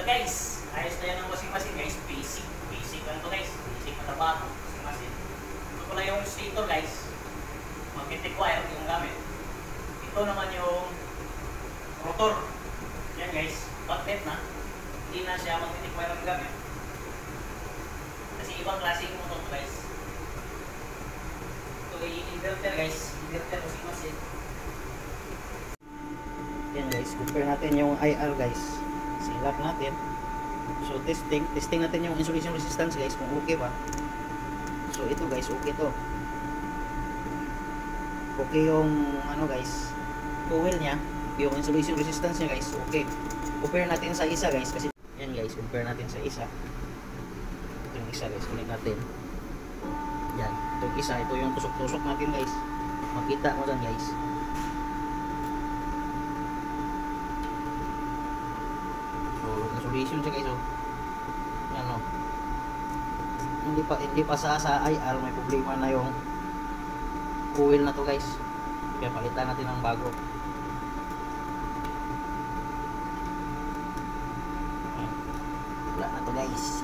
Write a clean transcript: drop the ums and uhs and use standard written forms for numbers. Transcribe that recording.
Ito guys, ayos na yan ang washing machine guys. Basic. Basic lang to guys. Basic na trabaho. Washing machine. Ito pala yung stator guys. Magnetic wire yung gamit. Ito naman yung rotor. Yan guys. Magnet na. Hindi na siya magnetic wire ang gamit. Kasi ibang klase yung motor guys. Ito ay inverter guys. Inverter washing machine. Yan guys. Compare natin yung IR guys. Silap natin. So testing natin yung insulation resistance guys kung okay ba. So ito guys, okay to. Okay yung ano guys, coil niya, yung insulation resistance niya guys, okay. Compare natin sa isa guys kasi yan guys, compare natin sa isa. Ito yung isa guys, ulit natin. Yan, ito yung isa, ito yung tusok-tusok natin guys. Makita mo dyan guys. Insulation siya guys, oh. Yan, oh. Hindi pa sa IR may problema na yung coil na to guys. Kaya palitan natin ng bago. Wala na to guys.